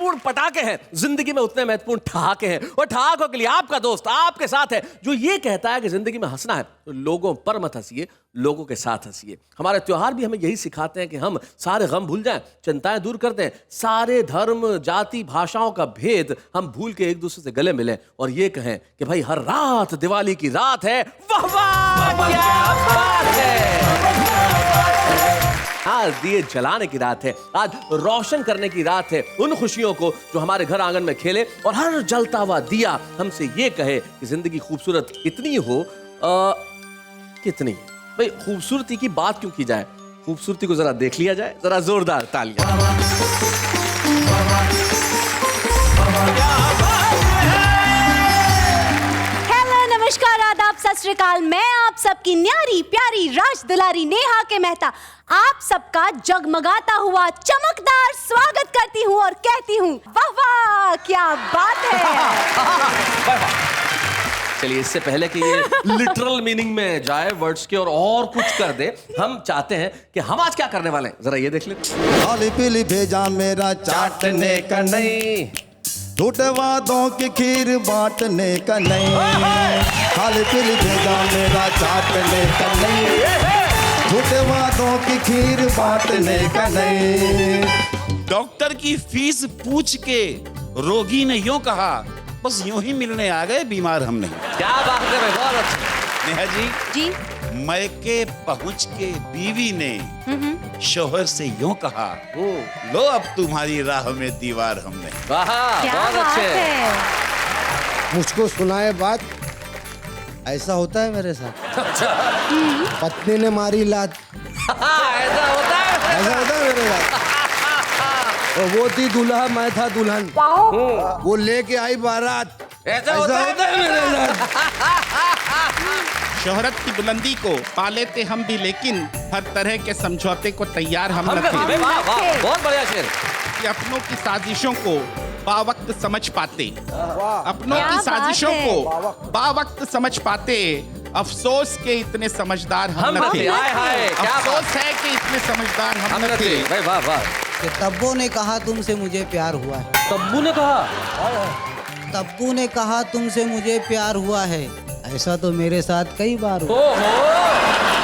महत्वपूर्ण पटाखे हैं, जिंदगी में उतने महत्वपूर्ण ठहाके हैं। और ठहाकों के लिए आपका दोस्त आपके साथ है, जो ये कहता है कि जिंदगी में हंसना है तो लोगों पर मत हंसिए, लोगों के साथ हंसिए। हमारे त्योहार भी हमें यही सिखाते हैं कि हम सारे गम भूल जाएं, चिंताएं दूर कर दें, सारे धर्म जाति भाषाओं का भेद हम भूल के एक दूसरे से गले मिलें और ये कहें कि भाई हर रात दिवाली की रात है। वाह वाह क्या बात है। आज दिए जलाने की रात है, आज रोशन करने की रात है उन खुशियों को जो हमारे घर आंगन में खेले और हर जलता हुआ दिया हमसे ये कहे कि जिंदगी खूबसूरत इतनी हो कितनी। भाई खूबसूरती की बात क्यों की जाए, खूबसूरती को जरा देख लिया जाए, जरा जोरदार तालियां। हेलो नमस्कार आदाब सत श्री अकाल, मैं आप सबकी न्यारी प्यारी राज दुलारी नेहा के मेहता आप सबका जगमगाता हुआ चमकदार स्वागत करती हूँ और कहती हूँ वाह वाह क्या बात है। चलिए इससे पहले कि ये लिटरल मीनिंग में जाए वर्ड्स के और कुछ कर दे, हम चाहते हैं कि हम आज क्या करने वाले हैं, जरा ये देख ले। खाली पीली भेजा मेरा चाटने का नहीं, झूठे वादों की खीर बांटने का नहीं। खाली पीली भेजा मेरा चाटने का नहीं, झूठे वादों की खीर बांटने का नहीं। डॉक्टर की फीस पूछ के रोगी ने यूं कहा, बस यूं ही मिलने आ गए, बीमार हम नहीं। क्या बात है भाई, बहुत अच्छा। नेहा जी मैके पहुंच के बीवी ने शोहर से यूं कहा, लो अब तुम्हारी राह में दीवार हम नहीं। वाह बहुत अच्छे। मुझको सुनाए बात, ऐसा होता है मेरे साथ। पत्नी ने मारी लात, ऐसा होता है मेरे साथ। और वो थी दूल्हा, मैं था दुल्हन, वो लेके आई बारात, ऐसा होता है मेरे साथ। शोहरत की बुलंदी को पा लेते हम भी, लेकिन हर तरह के समझौते को तैयार हम न थे। बहुत बढ़िया शेर। कि अपनों की साजिशों को बावक्त समझ पाते, अपनों की साजिशों को बावक्त समझ पाते, अफसोस के इतने समझदार हम न थे। अफसोस है कि इतने समझदार हम न थे। भाई वाह वाह। तब्बू ने कहा तुमसे मुझे प्यार हुआ है। तब्बू ने कहा, तब्बू ने कहा तुमसे मुझे प्यार हुआ है, ऐसा तो मेरे साथ कई बार हुआ।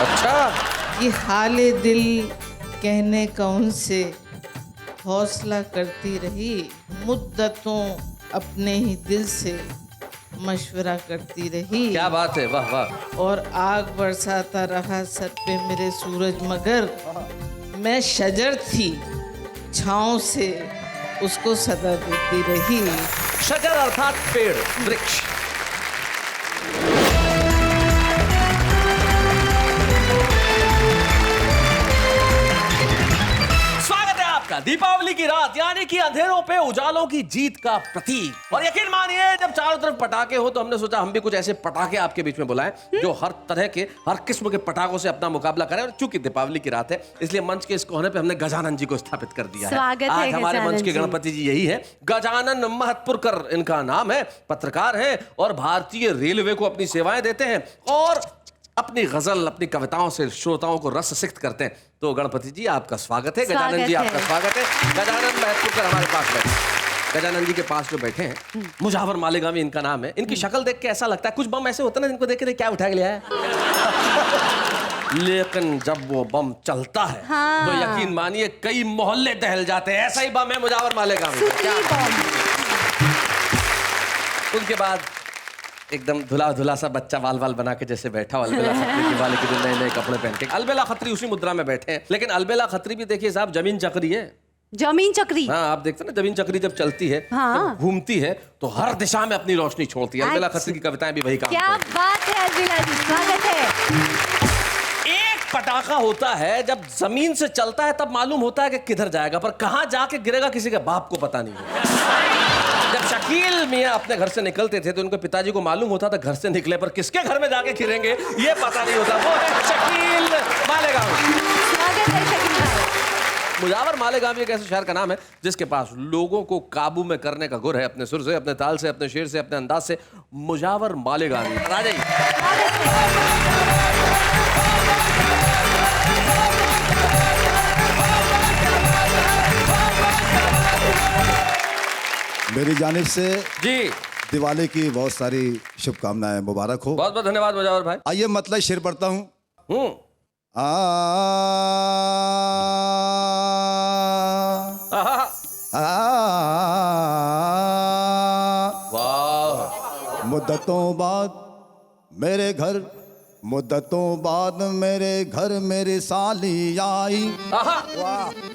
अच्छा। ये हाले दिल कहने का उनसे हौसला करती रही, मुद्दतों अपने ही दिल से मशवरा करती रही। क्या बात है, वाह वाह। और आग बरसाता रहा सर पे मेरे सूरज, मगर मैं शजर थी, छाँव से उसको सदा देती रही। शजर अर्थात पेड़, वृक्ष। दीपावली की रात यानी कि अंधेरों पे उजालों की जीत का प्रतीक। और यकीन मानिए जब चारों तरफ पटाखे हो तो हमने सोचा हम भी कुछ ऐसे पटाखे आपके बीच में बुलाएं जो हर तरह के, हर किस्म के पटाखों से अपना मुकाबला करें। और चूंकि दीपावली की रात है इसलिए मंच के इस कोने पे हमने गजानन जी को स्थापित कर दिया है। आज हमारे मंच के गणपति जी यही है, गजानन महतपुरकर इनका नाम है, पत्रकार है और भारतीय रेलवे को अपनी सेवाएं देते हैं और अपनी गजल, अपनी कविताओं से श्रोताओं को रस सिक्त करते हैं। तो गणपति जी आपका स्वागत है, गजानन जी आपका स्वागत है। गजानन महतपुरकर हमारे पास बैठे, गजानन जी के पास जो बैठे हैं मुजावर मालेगामी इनका नाम है। इनकी शक्ल देख के ऐसा लगता है कुछ बम ऐसे होते हैं ना जिनको देख के क्या उठा के लिया है। लेकिन जब वो बम चलता है तो यकीन मानिए कई मोहल्ले दहल जाते हैं। ऐसा ही बम है मुजावर मालेगामी। उनके बाद एकदम धुला धुला सा बच्चा वाल वाल बना के जैसे बैठा, अलबेला खत्री की वाले के दिन नए नए कपड़े पहन के। अलबेला खत्री उसी मुद्रा में बैठे हैं, लेकिन अलबेला खत्री भी देखिए साहब जमीन चक्री है। जमीन चक्री? हाँ, आप देखते हैं ना जमीन चक्री जब चलती है, जब घूमती है तो हर दिशा में अपनी रोशनी छोड़ती है। अलबेला खत्री की कविताएं भी वही काम करती हैं। क्या बात है अलबेला जी, स्वागत है। पटाखा होता है जब जमीन से चलता है तब मालूम होता है कि किधर जाएगा, पर कहां जाके गिरेगा किसी के बाप को पता नहीं है। जब शकील मियां अपने घर से निकलते थे तो उनके पिताजी को मालूम होता था घर से निकले, पर किसके घर में जाके गिरेंगे ये पता नहीं होता। वो है शकील मालेगामी। स्वागत है शकील भाई। मुजावर मालेगामी एक ऐसे शहर का नाम है जिसके पास लोगों को काबू में करने का गुर है, अपने सुर से, अपने ताल से, अपने शेर से, अपने अंदाज से। मुजावर मालेगामी राजा मेरी जानिब से जी दिवाली की बहुत सारी शुभकामनाएं, मुबारक हो। बहुत बहुत धन्यवाद मुजावर भाई। आइए मतलब शेर पढ़ता हूँ। वाह। मुद्दतों बाद मेरे घर, मुद्दतों बाद मेरे घर मेरी साली आई।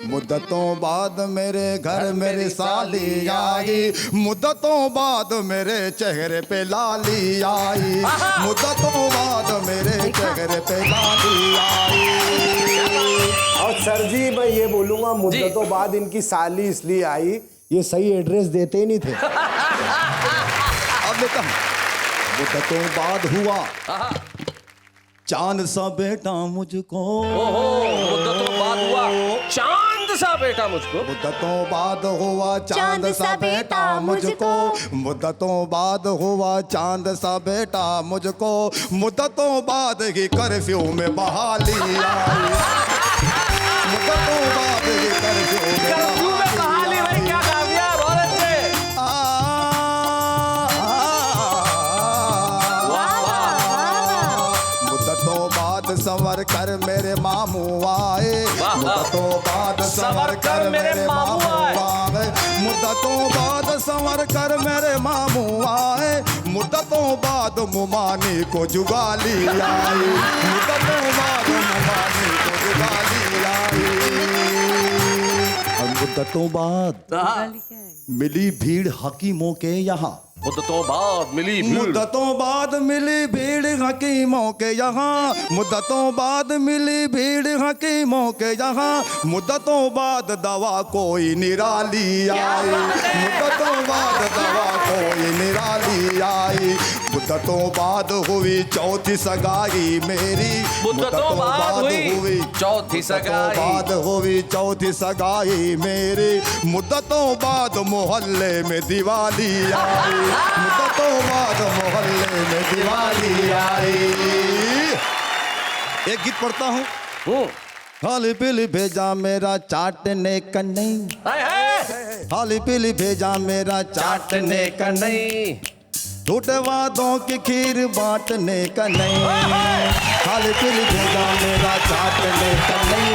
मुद्दतों बाद मेरे घर मेरी साली आई। मुद्दतों बाद मेरे चेहरे पे लाली आई। मुद्दतों बाद मेरे चेहरे पे लाली आई। और सर जी मैं ये बोलूंगा, मुद्दतों बाद इनकी साली इसलिए आई, ये सही एड्रेस देते ही नहीं थे। अब लेता हूं। मुद्दतों बाद हुआ चांद सा बेटा मुझको। मुद्दतों बाद हुआ चांद सा बेटा मुझको। मुद्दतों बाद हुआ चांद सा बेटा मुझको। मुद्दतों बाद हुआ चांद सा बेटा मुझको। मुद्दतों बाद ही कर्फ्यू में बहाली आई। मुद्दतों बाद ही कर्फ्यू में बहाली आई। क्या कामयाब, बहुत अच्छे। मुद्दतों बाद संवर कर मेरे मामू आए। मुद्दतों बाद संवर कर मेरे मामू आए। मुद्दतों बाद संवर कर मेरे मामू आए। मुद्दतों बाद मुमानी को जुगाली आई। मुद्दतों बाद मुमानी को जुगाली आई। और मुद्दतों बाद मिली भीड़ हकीमों के यहाँ। मुद्दतों बाद मिली भीड़। मुद्दतों बाद मिली भीड़ हकीमों के यहाँ। मुद्दतों बाद मिली भीड़ हकीमों के यहाँ। मुद्दतों बाद दवा कोई निराली आई। मुद्दतों बाद दवा कोई निराली आई। मुद्दतों बाद हुई चौथी सगाई मेरी। मुद्दतों बाद हुई चौथी सगाई। बाद हुई चौथी सगाई मेरी। मुद्दतों बाद मोहल्ले में दिवाली आई। मुद्दतों बाद मोहल्ले में दिवाली आई। एक गीत पढ़ता हूँ। हाली पीली भेजा मेरा चाटने का नहीं। हाली पीली भेजा मेरा चाटने का नहीं। टूटे वादों की खीर बांटने का नहीं। हाली पीली भेजा मेरा चाटने का नहीं।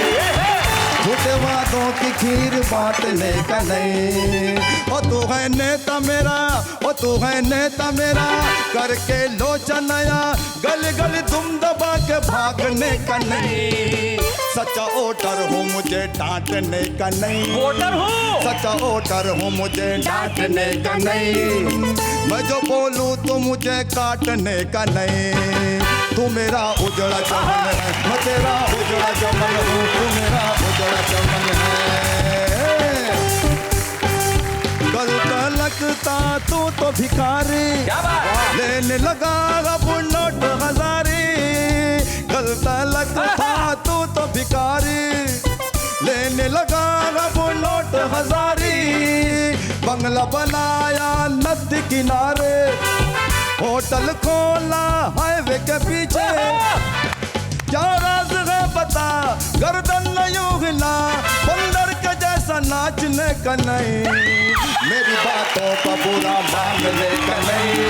झूठे वादों की खीर बांटने का नहीं। ओ तू है नेता मेरा, ओ तू है नेता मेरा, करके लोचनया गली गली तुम दबा के भागने का नहीं। सच्चा वोटर हूँ मुझे डांटने का नहीं। वोटर हूँ, सच्चा वोटर हूँ मुझे डांटने का नहीं। मैं जो बोलूँ तो मुझे काटने का नहीं। तू मेरा उजड़ा चमन है, मैं तेरा उजड़ा चमन हूँ। तू मेरा उजड़ा चमन है। कल लगता तू तो भिखारी, लेने लगा अब नोट हजारी। कल लगता तू तो भिखारी, लेने लगा अब नोट हजारी। बंगला बनाया नदी किनारे, होटल खोला हाईवे के पीछे। क्या राज है बता, गर्दन यूं हिला, बंदर के जैसा नाचने का नहीं। मेरी बातों का बुरा मानने का नहीं।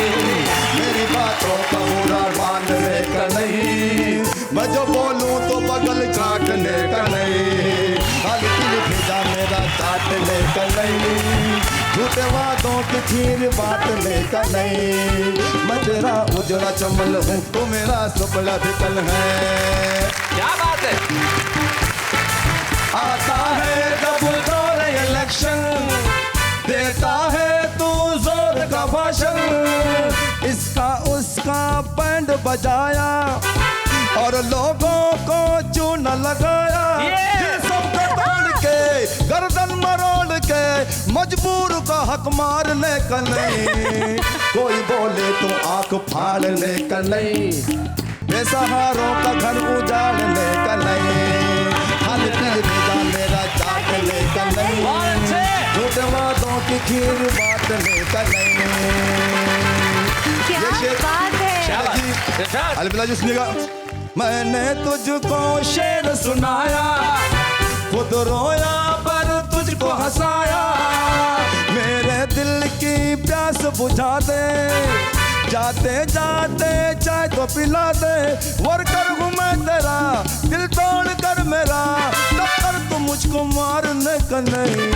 मेरी बातों का बुरा मानने का नहीं। मैं जो बोलूं तो बगल काटने का नहीं। खाली दिल भेजा मेरा काटने का नहीं। झूठे वादों की खीर बांटने का नहीं। मैं तेरा उजड़ा चमन हूँ, तू मेरा सुपड़ा भिकल है। क्या बात है। आता है जब दौर इलेक्शन, देता है तू जोर का भाषण। इसका उसका बैंड बजाया और लोगों को चूना लगाया। ये सब तोड़ के गर्दन मरोड़ के मजबूर का हक मारने का नहीं। कोई बोले तो आंख फाड़ने का नहीं। बेसहारों का घर उजाड़ने का नहीं। खाली पीली भेजा मेरा चाटने का नहीं। झूठे वादों की खीर बांटने का नहीं। क्या बात है। अलबिला जी सुनिएगा। मैंने तुझको शेर सुनाया, खुद रोया पर तुझको हंसाया। मेरे दिल की प्यास बुझा दे, जाते जाते चाय तो पिला दे। वर्कर हूँ मैं तेरा, दिल तोड़ कर मेरा, टक्कर तू मुझको मारने का नहीं।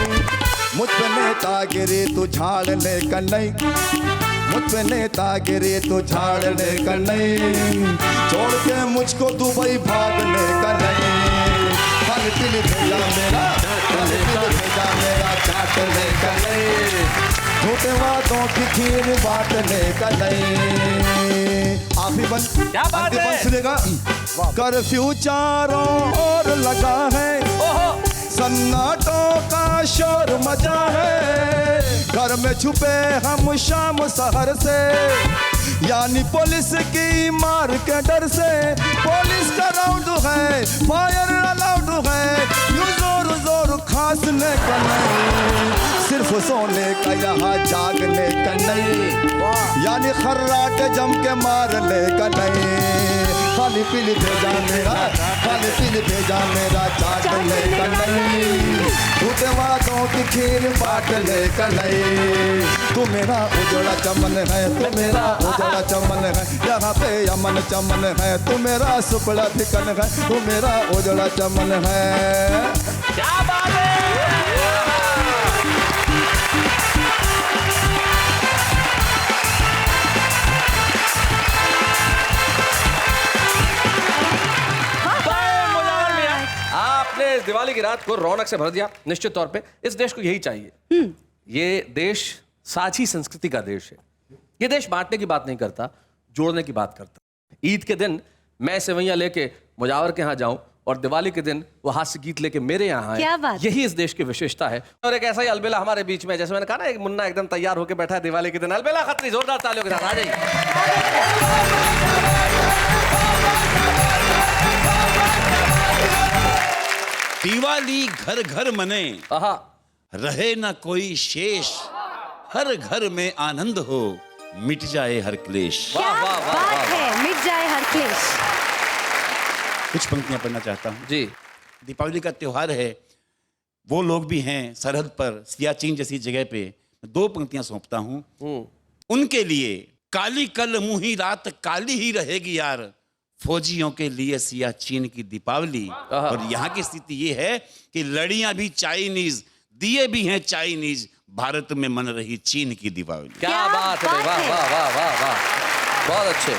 मुझ पे नेतागिरी तू झाड़ने का नहीं, मुझ पे नेतागिरी तू झाड़ने का नहीं। छोड़ के मुझको दुबई भागने का नहीं। फल पिल भेजा मेरा, फल पिल भेजा मेरा, चाटने का नहीं। झूठे वादों की खीर बांटने का नहीं। आप ही बन, क्या बात है? सुनेगा। कर्फ्यू चारों ओर लगा है, सन्नाटों का शोर मचा है। घर में छुपे हम शाम शहर से, यानी पुलिस की मार के डर से। पुलिस का राउंड है, फायर अलाउड है, यूं जोर जोर खांसने का नहीं। सिर्फ सोने का यहाँ जागने का नहीं, यानी खर्राटे जम के मारने का नहीं। खाली पील भेजा मेरा, खाली पील भेजा मेरा, चाटने का नहीं। झूठे वादों की खीर बांटने का नहीं। तू मेरा उजड़ा चमन है, तू मेरा उजड़ा चमन है, यहाँ पे अमन चमन है। तू मेरा सुपड़ा ठिकन है, तू मेरा उजड़ा चमन है। क्या बात है? आपने इस दिवाली की रात को रौनक से भर दिया। निश्चित तौर पे इस देश को यही चाहिए। ये देश साझी संस्कृति का देश है। ये देश बांटने की बात नहीं करता, जोड़ने की बात करता। ईद के दिन मैं सेवैयां लेके मुजावर के यहाँ जाऊं और दिवाली के दिन वो हास्य गीत लेके मेरे यहाँ क्या आए, बात? यही इस देश की विशेषता है। और एक ऐसा ही अलबेला हमारे बीच में, जैसे मैंने कहा ना, एक मुन्ना एकदम तैयार होकर बैठा है दिवाली के दिन। अलबेला खत्री, जोरदार तालियों के साथ आ जाइए। दिवाली घर घर मने, आहा, रहे ना कोई शेष। हर घर में आनंद हो, मिट जाए हर क्लेश। क्या वाह, वाह, वाह, बात वाह। है, मिट जाए हर क्लेश। कुछ पंक्तियां पढ़ना चाहता हूँ। जी, दीपावली का त्योहार है, वो लोग भी हैं सरहद पर, सियाचिन जैसी जगह पे। दो पंक्तियां सौंपता हूँ उनके लिए। काली कल मुही रात काली ही रहेगी यार, फौजियों के लिए सियाचिन की दीपावली। और यहाँ की स्थिति ये है कि लड़ियां भी चाइनीज, दिए भी हैं चाइनीज, भारत में मन रही चीन की दीपावली। क्या बात है, वाह वाह वाह वाह वाह, बहुत अच्छे।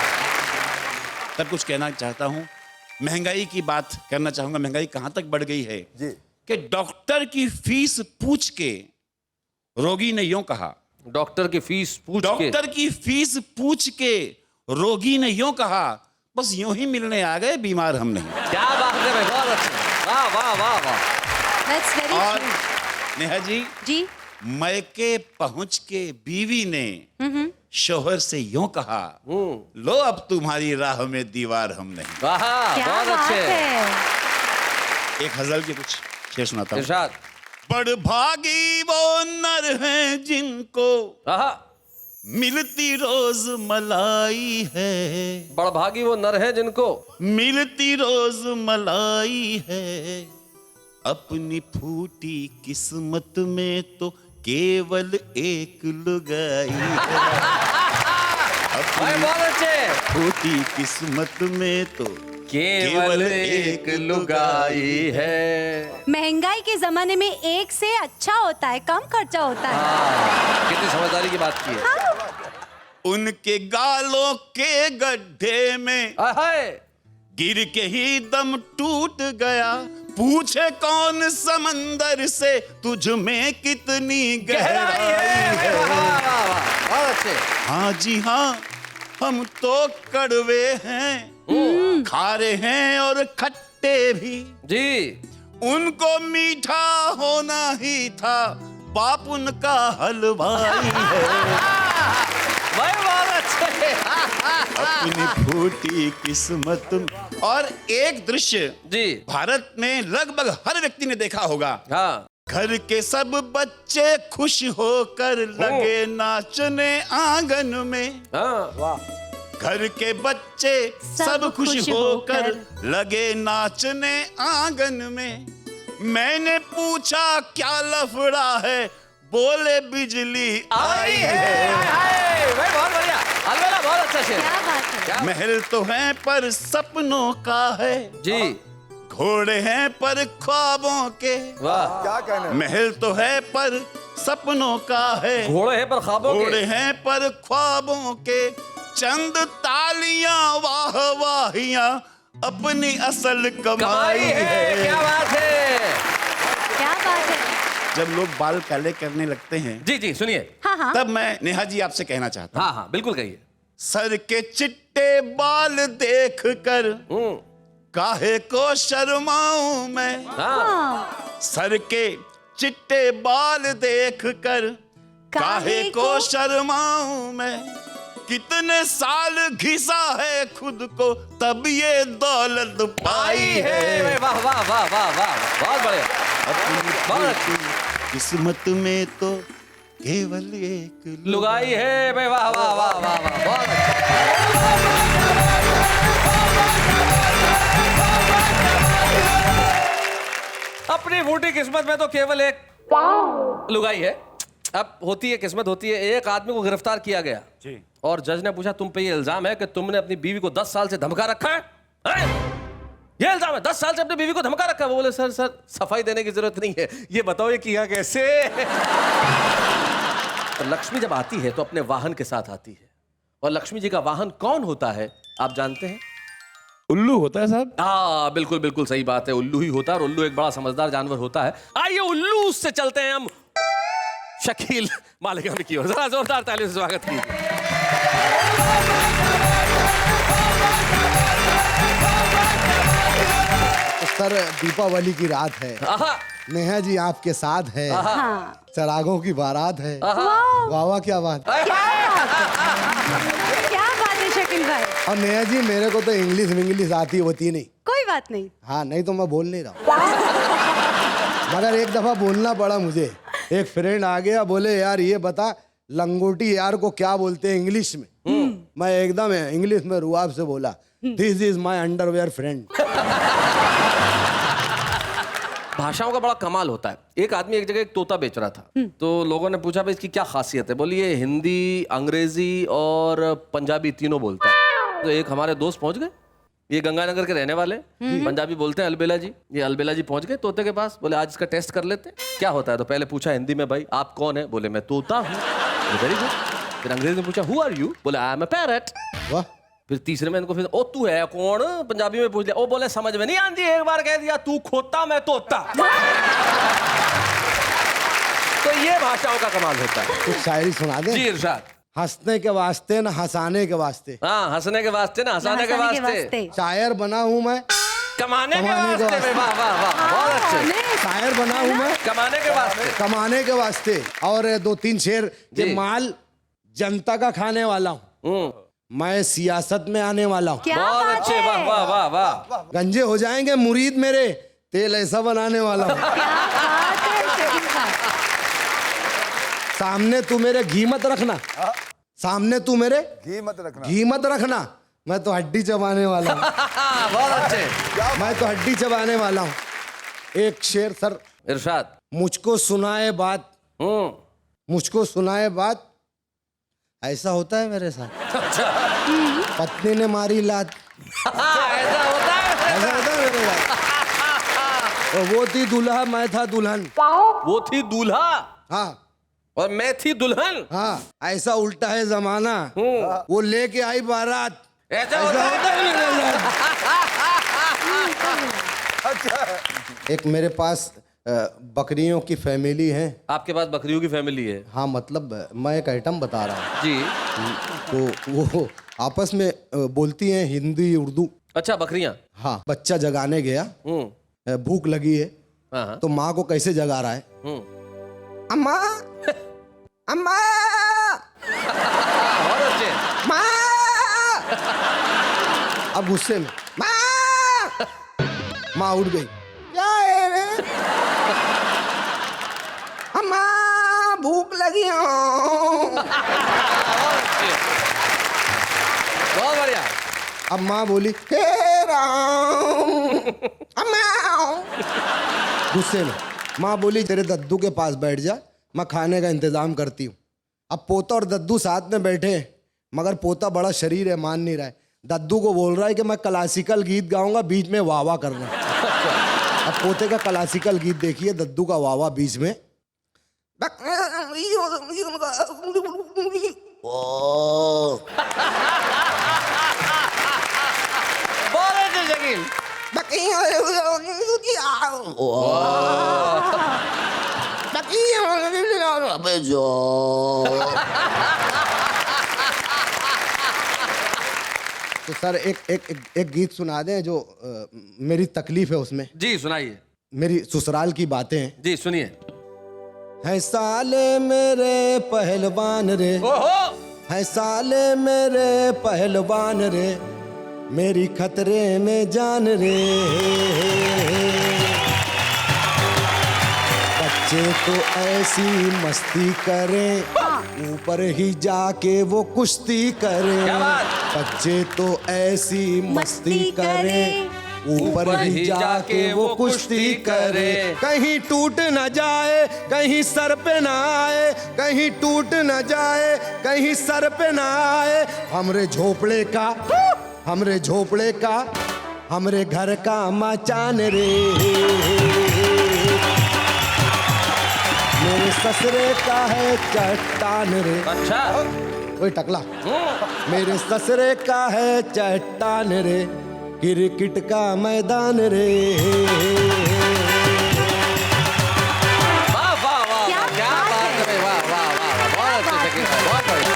तब कुछ कहना चाहता हूँ, महंगाई की बात करना चाहूंगा। महंगाई कहाँ तक बढ़ गई है जी। कि डॉक्टर की फीस पूछ के रोगी ने यूं कहा, डॉक्टर की फीस पूछ के, डॉक्टर की फीस पूछ के रोगी ने यूं कहा, बस यूं ही मिलने आ गए, बीमार हम नहीं। क्या बात है भाई, बहुत अच्छे, वाह वाह वाह वाह। That's very और true. नेहा जी, जी, मैके पहुंच के बीवी ने शोहर से यूं कहा, लो अब तुम्हारी राह में दीवार हम नहीं। वाह, क्या बहुत बात अच्छे। है। एक गजल के कुछ शेर सुनाता हूं। इरशाद। बड़ भागी वो नर हैं जिनको आहा, मिलती रोज मलाई है, बड़भागी वो नर हैं जिनको मिलती रोज मलाई है। अपनी फूटी किस्मत में तो केवल एक लुगाई है। भाई बहुत अच्छे। फूटी किस्मत में तो केवल एक लुगाई है। महंगाई के जमाने में एक से अच्छा होता है, कम खर्चा होता है। कितनी समझदारी की बात की है। उनके गालों के गड्ढे में हाय, गिर के ही दम टूट गया। पूछे कौन समंदर से तुझ में कितनी गहराई है। बहुत अच्छे। हाँ जी हाँ, हम तो कड़वे हैं, खारे हैं और खट्टे भी। जी, उनको मीठा होना ही था, बाप उनका हलवाई है। भाई बहुत अच्छे। अपनी फूटी किस्मत में। और एक दृश्य जी, भारत में लगभग हर व्यक्ति ने देखा होगा। हाँ, घर के सब बच्चे खुश होकर लगे नाचने आंगन में। हाँ, वाह। घर के बच्चे सब खुश होकर लगे नाचने आंगन में। मैंने पूछा क्या लफड़ा है, बोले बिजली आई है। भाई बहुत बढ़िया, अलबेला बहुत अच्छा शेर। क्या बात है। क्या महल तो है पर सपनों का है, जी, घोड़े हैं पर ख्वाबों के। वाह। क्या कहना महल तो है पर सपनों का है, घोड़े हैं पर ख्वाबों के। घोड़े हैं पर ख्वाबों के, चंद तालियां वाह वाहियां अपनी असल कमाई कमाई है। है। क्या बात है। क्या बात है। जब लोग बाल काले करने लगते हैं, जी जी सुनिए। हाँ हाँ। तब मैं नेहा जी आपसे कहना चाहता हूँ, हाँ हाँ बिल्कुल कहिए। सर के चिट्टे बाल देख कर काहे को शर्माऊं मैं। हाँ। सर के चिट्टे बाल देख कर काहे को शर्माऊं मैं। कितने साल घिसा है खुद को तब ये दौलत पाई है। वाह वाह वाह वाह वाह, बहुत बढ़िया, बहुत अच्छी। किस्मत में तो केवल एक लुगाई है भाई, वाह वाह वाह वाह वाह, बहुत अच्छा। अपनी फूटी किस्मत में तो केवल एक लुगाई है। अब होती है किस्मत, होती है। एक आदमी को गिरफ्तार किया गया जी। और जज ने पूछा तुम पे ये इल्जाम है कि तुमने अपनी बीवी को 10 साल से धमका रखा है? ये इल्जाम है, 10 साल से अपनी बीवी को धमका रखा है। वो बोले सर सफाई देने की जरूरत नहीं है, ये बताओ ये किया कैसे। लक्ष्मी जब आती है तो अपने वाहन के साथ आती है, और लक्ष्मी जी का वाहन कौन होता है आप जानते हैं? उल्लू होता है साहब। हाँ बिल्कुल बिल्कुल सही बात है, उल्लू ही होता है, और उल्लू एक बड़ा समझदार जानवर होता है। आइए उल्लू से चलते हैं हम शकील मालिकानी की ओर, जरा जोरदार तालियों से स्वागत कीजिए। सर दीपावली की रात है, आहा, नेहा जी आपके साथ है, हाँ। चरागों की बारात है। आहा। वाह वाह क्या बात। क्या बात है शकील भाई। और नेहा जी मेरे को तो इंग्लिश आती होती नहीं। कोई बात नहीं। हाँ नहीं तो मैं बोल नहीं रहा हूँ। मगर एक दफा बोलना पड़ा मुझे। एक फ्रेंड आ गया, बोले यार ये बता लंगोटी यार को क्या बोलते हैं इंग्लिश में। मैं एकदम इंग्लिश में रुआब से बोला, this is my underwear friend. भाषाओं का बड़ा कमाल होता है। एक आदमी एक जगह एक तोता बेच रहा था, तो लोगों ने पूछा भाई इसकी क्या खासियत है? बोली ये हिंदी, अंग्रेजी और पंजाबी तीनों बोलता है। तो एक हमारे दोस्त पहुंच गए, ये गंगानगर के रहने वाले, पंजाबी बोलते हैं, अलबेला जी। ये अलबेला जी पहुंच गए तोते के पास, बोले आज इसका टेस्ट कर लेते हैं, क्या होता है? तो पहले पूछा हिंदी में, भाई आप कौन है? बोले मैं तोता हूँ। Very good. फिर अंग्रेजी में पूछा हु आर यू? बोले आई एम अ पैरट। वाह। फिर तीसरे में इनको फिर ओ तू है कौन? पंजाबी में पूछ लिया। ओ बोले समझ में नहीं आती, एक बार कह दिया तू खोता मैं तोता। तो ये भाषाओं का कमाल होता है। कुछ शायरी सुना दे। जी इरशाद। हंसने के वास्ते ना हंसाने के वास्ते, हाँ हंसने के वास्ते ना हंसाने के वास्ते, शायर बना हूँ मैं, कमाने के कमाने के वास्ते। वाह वाह वाह, बहुत अच्छे। शायर बना हूँ मैं कमाने के वास्ते। कमाने के वास्ते। और 2-3 शेर जी। के माल जनता का खाने वाला हूँ, मैं सियासत में आने वाला हूँ। क्या बहुत बात अच्छे, है। वाह वाह वाह वाह। गंजे हो जाएंगे मुरीद मेरे, तेल ऐसा बनाने वाला हूँ। क्या बात है शकील भाई। सामने तू मेरे घी मत रखना, सामने तू मेरे घी मत रखना। घी मत रखना, मैं तो हड्डी चबाने वाला हूँ। बहुत अच्छे। मैं तो हड्डी चबाने वाला हूँ। एक शेर सर। इरशाद। मुझको सुनाए बात, मुझको सुनाए बात, ऐसा होता है मेरे साथ। पत्नी ने मारी लात, ऐसा होता है। ऐसा होता है मेरे साथ। और वो थी दूल्हा मैं था दुल्हन। वो थी दूल्हा हाँ और मैं थी दुल्हन। हाँ, ऐसा उल्टा है जमाना, वो लेके आई बारात, ऐसा ऐसा होता होता है। है मेरे साथ। एक मेरे पास बकरियों की फैमिली है। आपके पास बकरियों की फैमिली है? हाँ मतलब मैं एक आइटम बता रहा हूँ। जी। तो वो आपस में बोलती हैं हिंदी उर्दू। अच्छा बकरियां। हाँ, बच्चा जगाने गया, भूख लगी है, हाँ। तो माँ को कैसे जगा रहा है? अम्मा अम्मा बहुत अच्छे। माँ। अब गुस्से में माँ, माँ उठ गई, क्या है रे? अम्मा भूख लगी है। बहुत बढ़िया। अब माँ बोली हे राम, अम्मा। गुस्से में माँ बोली तेरे दद्दू के पास बैठ जा, मैं खाने का इंतजाम करती हूँ। अब पोता और दद्दू साथ में बैठे हैं, मगर पोता बड़ा शरीर है, मान नहीं रहा है। दद्दू को बोल रहा है कि मैं क्लासिकल गीत गाऊंगा, बीच में वाह वाह करना। अब पोते का क्लासिकल गीत देखिए, दद्दू का वाह वाह बीच में। तो सर एक गीत सुना दें जो मेरी तकलीफ है उसमें। जी सुनाइए। मेरी ससुराल की बातें हैं। जी सुनिए। है साले मेरे पहलवान रे, ओहो है साले मेरे पहलवान रे, मेरी खतरे में जान रे। बच्चे तो ऐसी मस्ती करें, ऊपर ही जाके वो कुश्ती करें। क्या बात? बच्चे तो ऐसी मस्ती करें, ऊपर ही जाके वो कुश्ती करे। कहीं टूट न जाए, कहीं सर पे ना आए, कहीं टूट न जाए, कहीं सर पे ना आए। हमरे झोपड़े का, हमरे झोपड़े का, हमरे घर का मचान रे। मेरे ससुरे का है चट्टान रे। अच्छा ओए टकला, मेरे ससुरे का है चट्टान रे, क्रिकेट का मैदान रे। वाह वाह वाह, क्या क्या बात बात है। है, वाह वाह वाह, बहुत अच्छे शकील भाई, बहुत बढ़िया।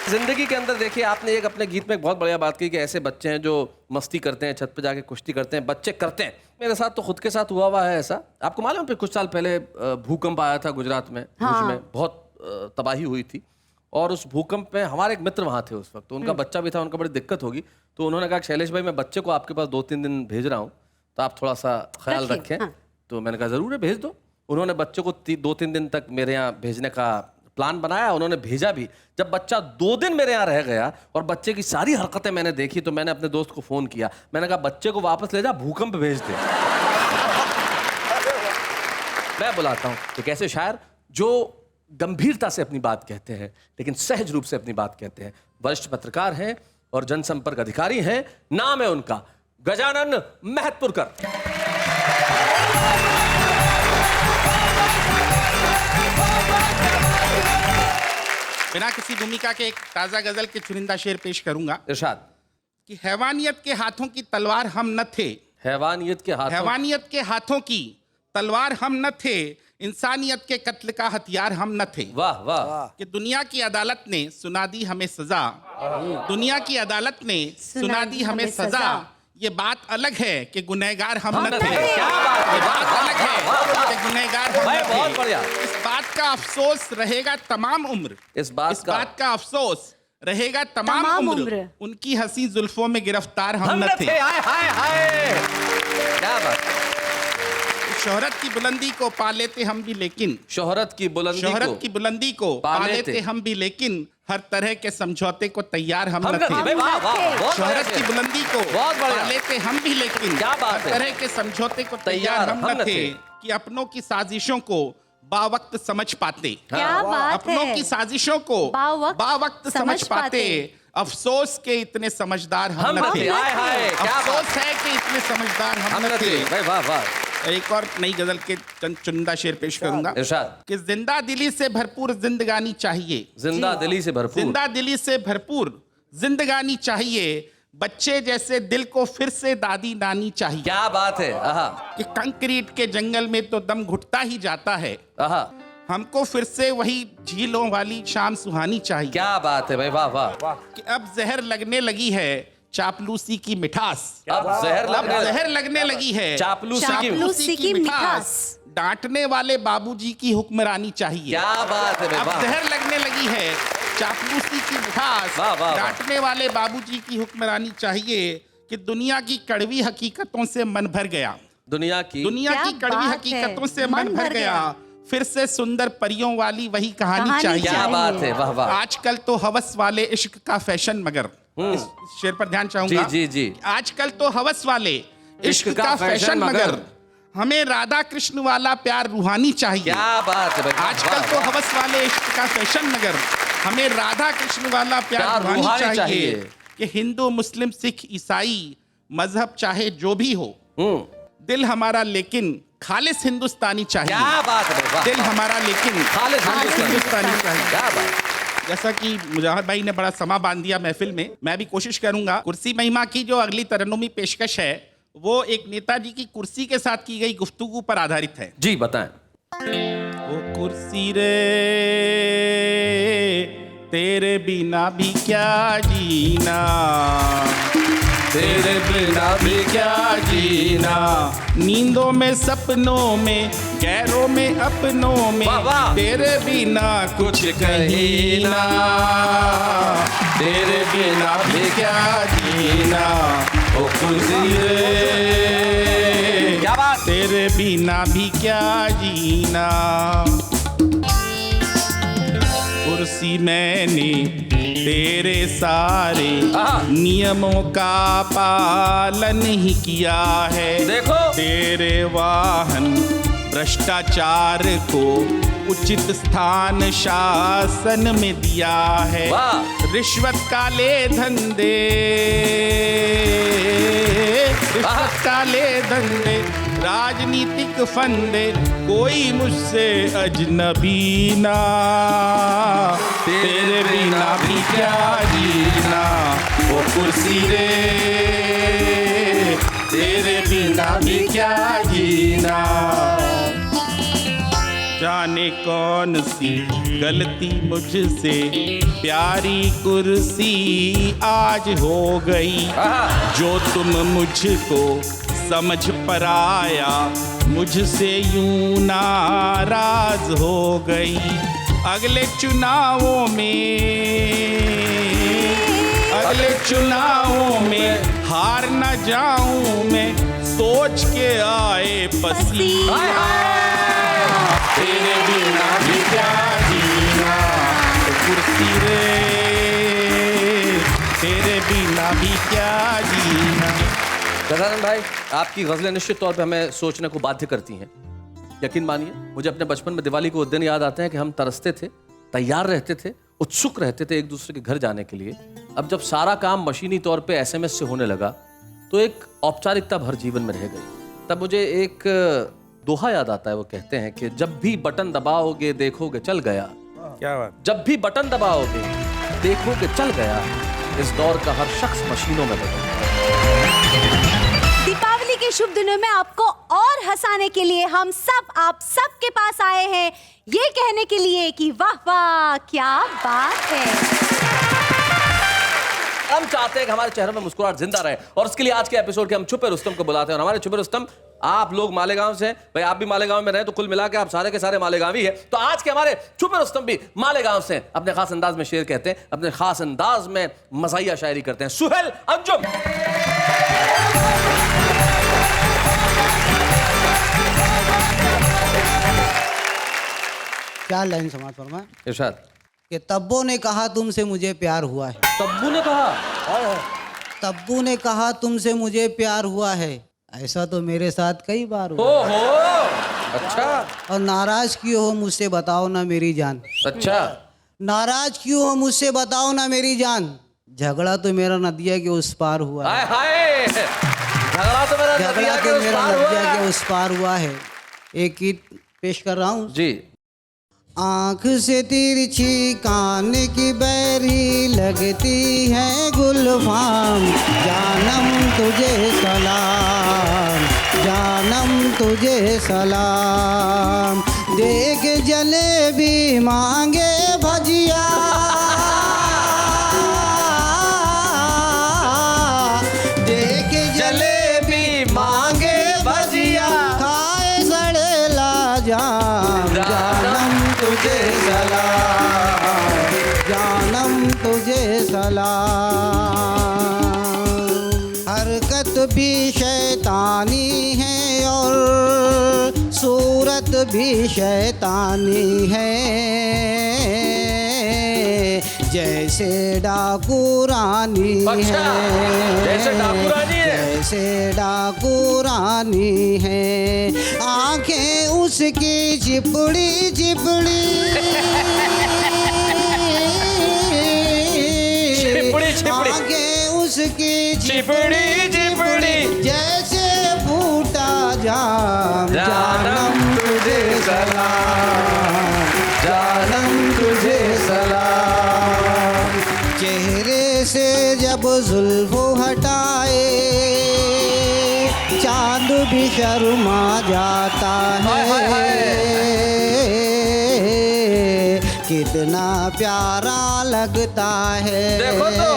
जिंदगी के अंदर देखिए, आपने एक अपने गीत में एक बहुत बढ़िया बात की कि ऐसे बच्चे हैं जो मस्ती करते हैं, छत पे जाके कुश्ती करते हैं, बच्चे करते हैं। मेरे साथ तो खुद के साथ हुआ है ऐसा। आपको मालूम है कुछ साल पहले भूकंप आया था गुजरात में, भुज में, बहुत तबाही हुई थी। और उस भूकंप में हमारे एक मित्र वहाँ थे उस वक्त, तो उनका बच्चा भी था, उनका बड़ी दिक्कत होगी। तो उन्होंने कहा शैलेश भाई, मैं बच्चे को आपके पास 2-3 दिन भेज रहा हूँ, तो आप थोड़ा सा ख्याल रखिए, रखें। तो मैंने कहा ज़रूर है, भेज दो। उन्होंने बच्चे को 2-3 दिन तक मेरे यहाँ भेजने का प्लान बनाया, उन्होंने भेजा भी। जब बच्चा 2 दिन मेरे यहाँ रह गया और बच्चे की सारी हरकतें मैंने देखी, तो मैंने अपने दोस्त को फ़ोन किया। मैंने कहा बच्चे को वापस ले जा, भूकंप भेज दे। मैं बुलाता हूँ एक ऐसे शायर जो गंभीरता से अपनी बात कहते हैं, लेकिन सहज रूप से अपनी बात कहते हैं। वरिष्ठ पत्रकार हैं और जनसंपर्क अधिकारी हैं। नाम है उनका गजानन महतपुरकर। बिना किसी भूमिका के एक ताजा गजल के चुनिंदा शेर पेश करूंगा। इरशाद। कि हैवानियत के हाथों की तलवार हम न थे, हैवानियत के हाथों, हैवानियत के हाथों की तलवार हम न थे, इंसानियत के कत्ल का हथियार हम न थे। वाह वाह। कि दुनिया की अदालत ने सुना दी हमें सजा, दुनिया की अदालत ने सुना दी हमें सजा। ये बात अलग है कि गुनहगार हम न थे। क्या बात है, ये बात अलग है कि गुनहगार हम भाई, न बहुत थे। बढ़िया। इस बात का अफसोस रहेगा तमाम उम्र, इस बात का अफसोस रहेगा तमाम उम्र, उनकी हंसी जुल्फों में गिरफ्तार हम न थे। हाय हाय हाय, क्या बात। शोहरत की बुलंदी को पा लेते हम भी, लेकिन शोहरत की बुलंदी को पा लेते हम भी, लेकिन हर तरह के समझौते को तैयार हम न थे। वाह वाह, बहुत शोहरत की बुलंदी को बहुत बढ़िया। पा लेते हम भी, लेकिन क्या बात हर है। तरह के समझौते को तैयार हम न थे। कि अपनों की साजिशों को बावक्त समझ पाते, क्या बात अपनों है। की साजिशों को बावक्त समझ पाते, अफसोस के इतने समझदार हम न थे। हाय हाय, क्या बात। अफसोस है कि इतने समझदार हम न थे। भाई वाह वाह। एक और नई गजल के चुनिंदा शेर पेश करूंगा। इरशाद। कि जिंदा दिली से भरपूर जिंदगानी चाहिए, जिंदा दिली से भरपूर, जिंदा दिली से भरपूर जिंदगानी चाहिए, बच्चे जैसे दिल को फिर से दादी नानी चाहिए। क्या बात है। आहा कि कंक्रीट के जंगल में तो दम घुटता ही जाता है, आहा, हमको फिर से वही झीलों वाली शाम सुहानी चाहिए। क्या बात है भाई, वाह वाह। कि अब जहर लगने लगी है चापलूसी की मिठास, अब जहर लगने लगी है चापलूसी की मिठास। डांटने वाले बाबूजी की हुक्मरानी चाहिए। क्या बात है भाई, अब वाह। जहर लगने लगी है चापलूसी की मिठास, वाह, वाह, वाह। डांटने वाले बाबूजी की हुक्मरानी चाहिए। कि दुनिया की कड़वी हकीकतों से मन भर गया, दुनिया की क्या कड़वी बात हकीकतों है। से मन भर गया, फिर से सुंदर परियों वाली वही कहानी चाहिए। क्या बात है, वाह वाह। आजकल तो हवस वाले इश्क का फैशन, मगर इस शेर पर ध्यान चाहूंगा। जी जी जी। आजकल तो हवस वाले इश्क का फैशन, मगर हमें राधा कृष्ण वाला प्यार रूहानी चाहिए। क्या बात है भाई, आजकल वाह, तो वाह। हवस वाले इश्क का फैशन, मगर हमें राधा कृष्ण वाला प्यार प्यार रूहानी रूहानी चाहिए चाहिए। कि हिंदू मुस्लिम सिख ईसाई मजहब चाहे जो भी हो, दिल हमारा लेकिन खालिस हिंदुस्तानी चाहिए। क्या बात है भाई, वाह, दिल वाह। हमारा लेकिन खालिस हिंदुस्तानी चाहिए। क्या बात। जैसा कि मुजाहिर भाई ने बड़ा समा बांध दिया महफिल में, मैं भी कोशिश करूंगा कुर्सी महिमा की जो अगली तरन्नुमी पेशकश है वो एक नेताजी की कुर्सी के साथ की गई गुफ्तगू पर आधारित है। जी बताएं। वो कुर्सी रे तेरे बिना भी क्या जीना, तेरे बिना भी क्या जीना, नींदों में सपनों में गैरों में अपनों में, वाह, वाह। तेरे बिना कुछ कहीं ना, तेरे बिना भी क्या जीना, ओ कुर्सी रे क्या बात। तेरे बिना भी क्या जीना। कुर्सी मैंने तेरे सारे नियमों का पालन ही किया है। देखो। तेरे वाहन भ्रष्टाचार को उचित स्थान शासन में दिया है। वाह। रिश्वत काले धंधे, रिश्वत काले धंधे, राजनीतिक फंदे, कोई मुझसे अजनबी ना, तेरे बिना भी क्या जीना, वो कुर्सी रे तेरे बिना भी क्या जीना। जाने कौन सी गलती मुझसे प्यारी कुर्सी आज हो गई, जो तुम मुझको समझ पर आया मुझसे यूं नाराज हो गई। अगले चुनावों में हार न जाऊं मैं, सोच के आए पसीना, तेरे बिना भी क्या जीना, कुर्सी रे तेरे बिना भी क्या जीना। गजानन भाई, आपकी गजलें निश्चित तौर पे हमें सोचने को बाध्य करती हैं। यकीन मानिए, मुझे अपने बचपन में दिवाली के वो दिन याद आते हैं कि हम तरसते थे, तैयार रहते थे, उत्सुक रहते थे एक दूसरे के घर जाने के लिए। अब जब सारा काम मशीनी तौर पे SMS से होने लगा तो एक औपचारिकता भर जीवन में रह गई। तब मुझे एक दोहा याद आता है, वो कहते हैं कि जब भी बटन दबाओगे देखोगे चल गया। क्या बात। जब भी बटन दबाओगे देखोगे चल गया, इस दौर का हर शख्स मशीनों में बदल गया। दीपावली के शुभ दिनों में आपको और हंसाने के लिए हम सब आप सब के पास आए हैं, ये कहने के लिए कि वाह वाह क्या बात है। हम चाहते हैं कि हमारे चेहरों में मुस्कुराहट जिंदा रहे, और उसके लिए आज के एपिसोड के हम छुपे रुस्तम को बुलाते हैं। और हमारे छुपे रुस्तम, आप लोग मालेगांव से हैं भाई, आप भी मालेगांव में रहे तो कुल मिला के आप सारे के सारे मालेगांवी हैं। तो आज के हमारे छुपे रुस्तम भी मालेगांव से हैं, अपने खास अंदाज में शेर कहते हैं, अपने खास अंदाज में मज़ाहिया शायरी करते हैं। सुहेल अंजुम। क्या लाइन समाज फरमा इरशाद। कि तब्बू ने कहा तुमसे मुझे प्यार हुआ है, तब्बू ने कहा, तब्बू ने कहा तुमसे मुझे प्यार हुआ है, ऐसा तो मेरे साथ कई बार हुआ। ओहो, अच्छा और नाराज क्यों हो मुझसे बताओ ना मेरी जान, अच्छा। नाराज क्यों हो मुझसे बताओ ना मेरी जान, झगड़ा तो मेरा नदिया के उस पार हुआ है, हाय हाय, झगड़ा तो मेरा झगड़ा नदिया के तो उस मेरा पार हुआ नदिया है। के उस पार हुआ है। एक गीत पेश कर रहा हूँ। जी। आँख से तिरछी कान की बैरी लगती है गुलफाम, जानम तुझे सलाम, जानम तुझे सलाम, देख जलेबी मांगे भजिया, देख जलेबी मांगे भजिया, खाए सड़ेला जाम, जानम तुझे सलाम, जानम तुझे सलाम। हरकत भी शैतानी है और सूरत भी शैतानी है, जैसे डाकू रानी अच्छा, है, जैसे डाकू रानी है। जैसे डाकू रानी है, आंखें उसकी चिपड़ी चिपड़ी चिपड़ी चिपड़ी आंखें उसकी चिपड़ी चिपड़ी जैसे फूटा जाम जानम तुझे सलाम, जानम तुझे सलाम। चेहरे से जब जुल्फो हटाए चांद भी शर्मा जाता है, कितना प्यारा लगता है, देखो तो।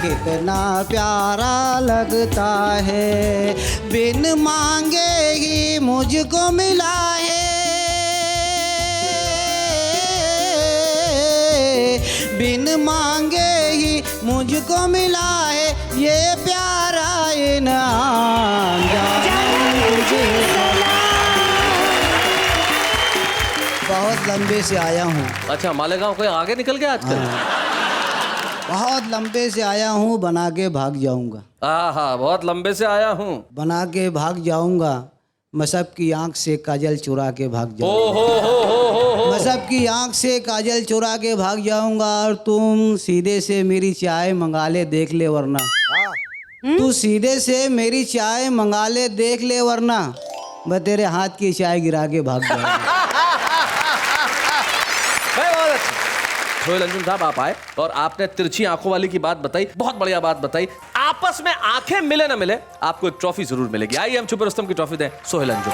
कितना प्यारा लगता है, बिन मांगे ही मुझको मिला है, बिन मांगे ही मुझको मिला है, ये प्यारा इनाम जानम तुझे सलाम। बहुत लंबे से आया हूँ, अच्छा, मालेगांव कोई आगे निकल गया आजकल? बहुत लंबे से आया हूँ, बना के भाग जाऊंगा, हाँ, बहुत लंबे से आया हूँ। बना के भाग जाऊंगा, मैं सबकी आंख से काजल चुरा के भाग ओ जाऊंगा, हो। मैं सबकी आंख से काजल चुरा के भाग जाऊंगा, और तुम सीधे से मेरी चाय मंगा ले देख ले वरना, तू सीधे से मेरी चाय मंगा ले देख ले वरना मैं तेरे हाथ की चाय गिरा के भाग जाऊंगा। बहुत अच्छा। सोहेल अंजुम साहब, आप आए और आपने तिरछी आंखों वाली की बात बताई, बहुत बढ़िया बात बताई। आपस में आंखें मिले ना मिले, आपको एक ट्रॉफी जरूर मिलेगी। आइए हम छुपे रुस्तम की ट्रॉफी दें सोहेल अंजुम।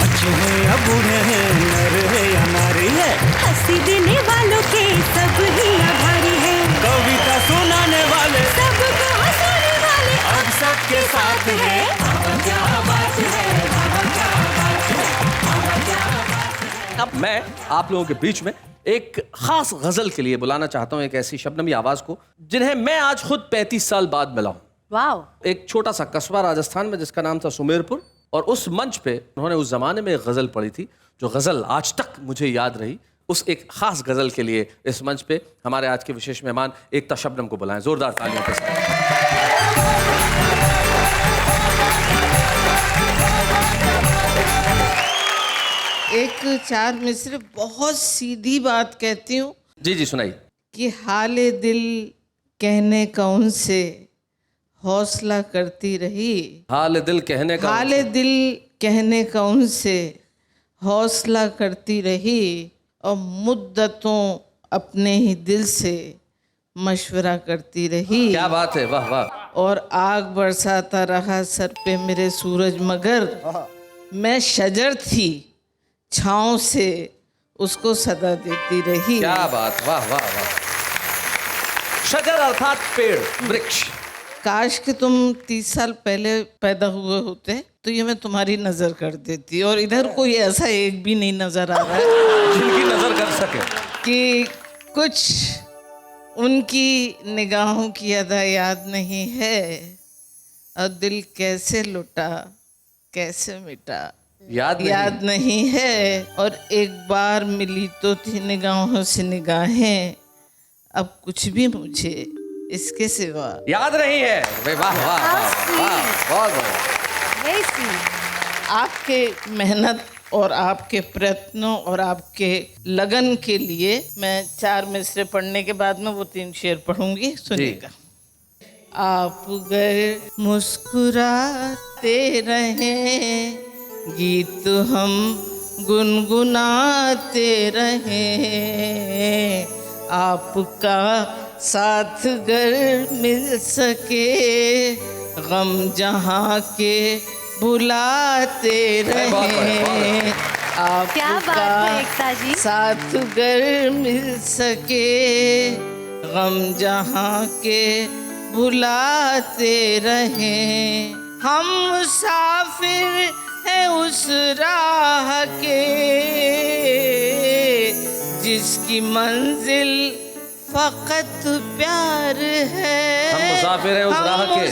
अच्छे हैं या बुरे हैं, नर है या नारी है, हंसी देने वालों के सब ही आभारी है, कविता सुनाने वाले सबको हंसाने वाले अब सबके साथ है। क्या बात है, क्या बात है। अब मैं आप लोगों के बीच में एक खास गजल के लिए बुलाना चाहता हूं, एक ऐसी शबनमी आवाज को जिन्हें मैं आज खुद 35 साल बाद मिला हूं। वाओ। एक छोटा सा कस्बा राजस्थान में जिसका नाम था सुमेरपुर, और उस मंच पे उन्होंने उस जमाने में एक गजल पढ़ी थी जो गजल आज तक मुझे याद रही। उस एक खास गजल के लिए इस मंच पे हमारे आज के विशेष मेहमान एकता शबनम को बुलाएं, जोरदार तालियों के साथ। एक चार मिसरे बहुत सीधी बात कहती हूँ जी जी सुनाइए। कि हाले दिल कहने का उनसे हौसला करती रही, हाल दिल कहने का हाले दिल कहने का उनसे हौसला करती रही, और मुद्दतों अपने ही दिल से मशवरा करती रही। क्या बात है, वाह वाह। और आग बरसाता रहा सर पे मेरे सूरज, मगर मैं शजर थी छाँव से उसको सदा देती रही। क्या बात, वाह वाह वाह। शजर अर्थात पेड़, वृक्ष। काश कि तुम 30 साल पहले पैदा हुए होते तो ये मैं तुम्हारी नजर कर देती, और इधर कोई ऐसा एक भी नहीं नजर आ रहा है जिनकी नजर कर सके कि कुछ उनकी निगाहों की अदा याद नहीं है, और दिल कैसे लुटा कैसे मिटा याद नहीं है, और एक बार मिली तो थी निगाहों से निगाहें, अब कुछ भी मुझे इसके सिवा याद नहीं है। वाह वाह वाह वाह, बहुत बढ़िया। आपके मेहनत और आपके प्रयत्नों और आपके लगन के लिए मैं 4 मिसरे पढ़ने के बाद में वो 3 शेर पढ़ूंगी, सुनिएगा। आप गर मुस्कुराते रहें, गीत हम गुनगुनाते रहें, आपका साथ गर मिल सके, गम जहाँ के भुलाते रहें, क्या बात है एकता जी। आपका साथ गर मिल सके, गम जहाँ के भुलाते रहें, हम मुसाफिर हैं उस राह के जिसकी मंजिल फकत प्यार है। हम मुसाफिर हैं उस राह के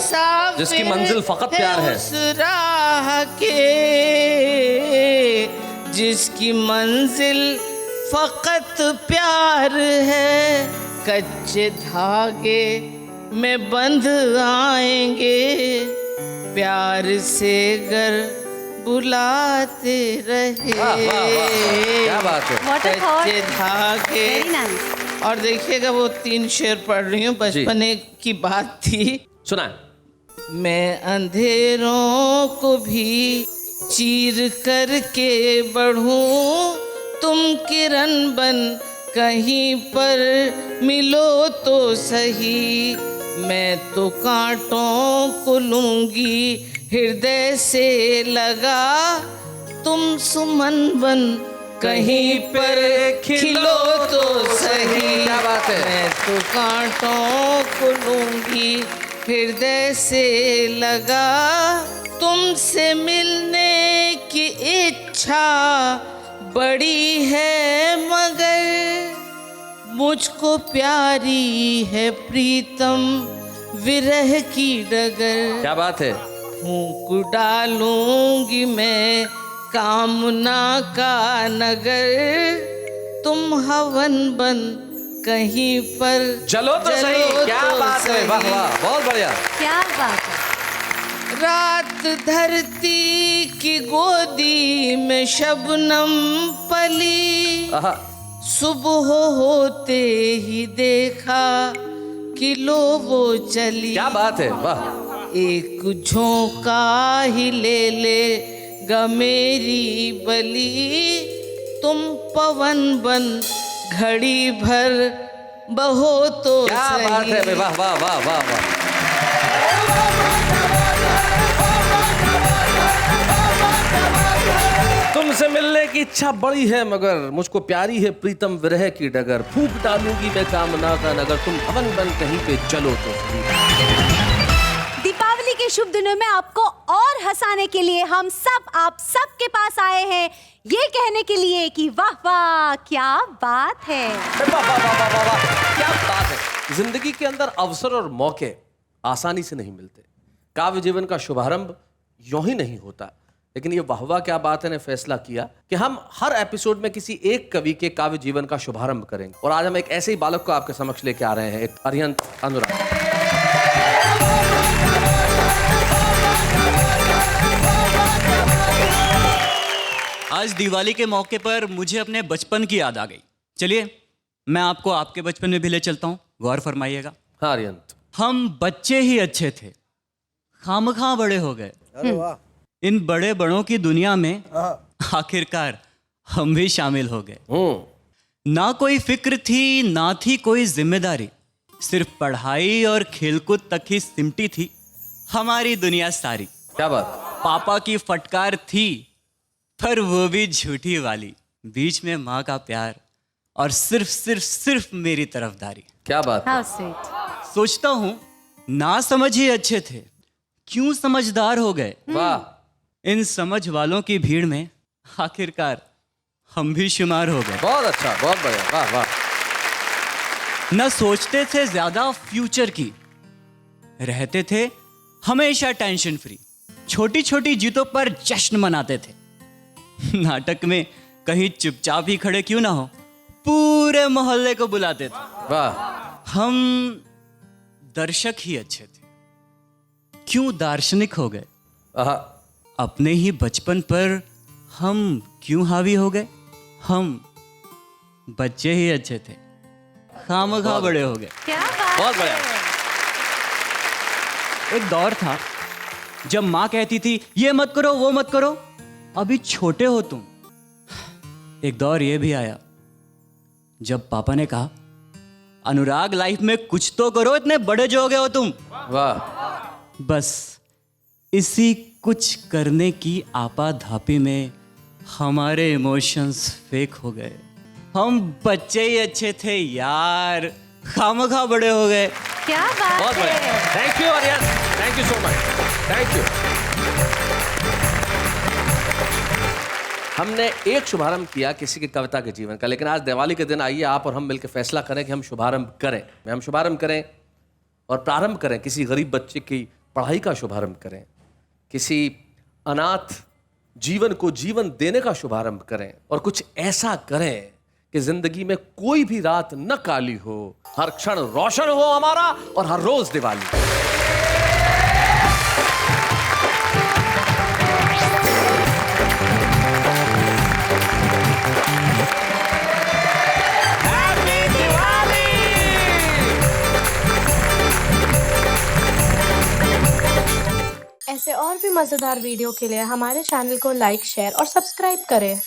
जिसकी मंजिल फकत प्यार है। उस राह के जिसकी मंजिल फकत प्यार है, कच्चे धागे में बंध आएंगे, प्यार से घर बुलाते रहे। वाह, वाह, वाह, क्या बात है। What a thought. कच्चे धागे। Very nice. और देखिएगा वो 3 शेर पढ़ रही हूँ, बचपने की बात थी। सुनाए। मैं अंधेरों को भी चीर करके बढ़ूं, तुम किरण बन कहीं पर मिलो तो सही। मैं तो कांटों को लूंगी हृदय से लगा, तुम सुमन बन कहीं पर खिलो तो सही। क्या बात है। मैं तो कांटों को लूंगी हृदय से लगा, तुमसे मिलने की इच्छा बड़ी है, मगर मुझको प्यारी है प्रीतम विरह की डगर। क्या बात है। फूंक डालूंगी मैं कामना का नगर, तुम हवन बन कहीं पर चलो तो सही। क्या तो बात है। वाह सही। वाह, बहुत बढ़िया। क्या बात है। रात धरती की गोदी में शबनम पली, आहा, सुबह होते ही देखा कि लो वो चली। क्या बात है। वाह। एक झोंका ही ले गा मेरी बली, तुम पवन बन घड़ी भर बहो तो क्या सही। बात है। वाह वाह वाह वाह वाह। तुमसे मिलने की इच्छा बड़ी है, मगर मुझको प्यारी है प्रीतम विरह की डगर। फूंक डालूंगी मैं कामना का नगर, तुम हवन बन कहीं पे चलो तो सही। दीपावली के शुभ दिनों में आपको और हंसाने के लिए हम सब आप सबके पास आए हैं, ये कहने के लिए कि वाह वाह क्या बात है। वाह वाह वाह वाह वाह वाह, क्या बात है। जिंदगी के अंदर अवसर और मौके आसानी से नहीं मिलते। काव्य जीवन का शुभारंभ यूं ही नहीं होता, लेकिन ये वाह वाह क्या बात है ने फैसला किया कि हम हर एपिसोड में किसी एक कवि के काव्य जीवन का शुभारंभ करेंगे। और आज हम एक ऐसे ही बालक को आपके समक्ष लेके आ रहे हैं, एक अरिहंत अनुराग। आज दिवाली के मौके पर मुझे अपने बचपन की याद आ गई। चलिए मैं आपको आपके बचपन में भी ले चलता हूँ, गौर फरमाइएगा। हाँ अरिहंत। हम बच्चे ही अच्छे थे, खामखा बड़े हो गए। अरे वाह। इन बड़े बड़ों की दुनिया में आखिरकार हम भी शामिल हो गए। ना कोई फिक्र थी, ना थी कोई जिम्मेदारी, सिर्फ पढ़ाई और खेलकूद तक ही सिमटी थी हमारी दुनिया सारी। क्या बात। पापा की फटकार थी, पर वो भी झूठी वाली, बीच में माँ का प्यार और सिर्फ सिर्फ सिर्फ मेरी तरफदारी। क्या बात। How sweet. सोचता हूँ ना समझ ही अच्छे थे, क्यों समझदार हो गए। वाह। इन समझ वालों की भीड़ में आखिरकार हम भी शुमार हो गए। बहुत अच्छा, बहुत बढ़िया। वाह वाह। न सोचते थे ज्यादा फ्यूचर की, रहते थे हमेशा टेंशन फ्री, छोटी छोटी जीतों पर जश्न मनाते थे। नाटक में कहीं चुपचाप ही खड़े क्यों ना हो, पूरे मोहल्ले को बुलाते थे। वाह। हम दर्शक ही अच्छे थे, क्यों दार्शनिक हो गए। आहा, अपने ही बचपन पर हम क्यों हावी हो गए। हम बच्चे ही अच्छे थे, खामखा बड़े हो गए। क्या बात बहुत है। बढ़िया। एक दौर था जब माँ कहती थी ये मत करो वो मत करो, अभी छोटे हो तुम। एक दौर ये भी आया जब पापा ने कहा अनुराग लाइफ में कुछ तो करो, इतने बड़े जो हो गए हो तुम। वाह। बस इसी कुछ करने की आपाधापी में हमारे इमोशंस फेक हो गए। हम बच्चे ही अच्छे थे यार, खामखा बड़े हो गए। क्या बात बहुत बढ़िया। है। Thank you Arihant, thank you so much. Thank you. हमने एक शुभारंभ किया किसी की कविता के जीवन का, लेकिन आज दिवाली के दिन आइए आप और हम मिलकर फैसला करें कि हम शुभारंभ करें। हम शुभारंभ करें और प्रारंभ करें किसी गरीब बच्चे की पढ़ाई का शुभारंभ करें, किसी अनाथ जीवन को जीवन देने का शुभारंभ करें, और कुछ ऐसा करें कि जिंदगी में कोई भी रात न काली हो, हर क्षण रोशन हो हमारा और हर रोज दिवाली। ऐसे और भी मज़ेदार वीडियो के लिए हमारे चैनल को लाइक, शेयर और सब्सक्राइब करें।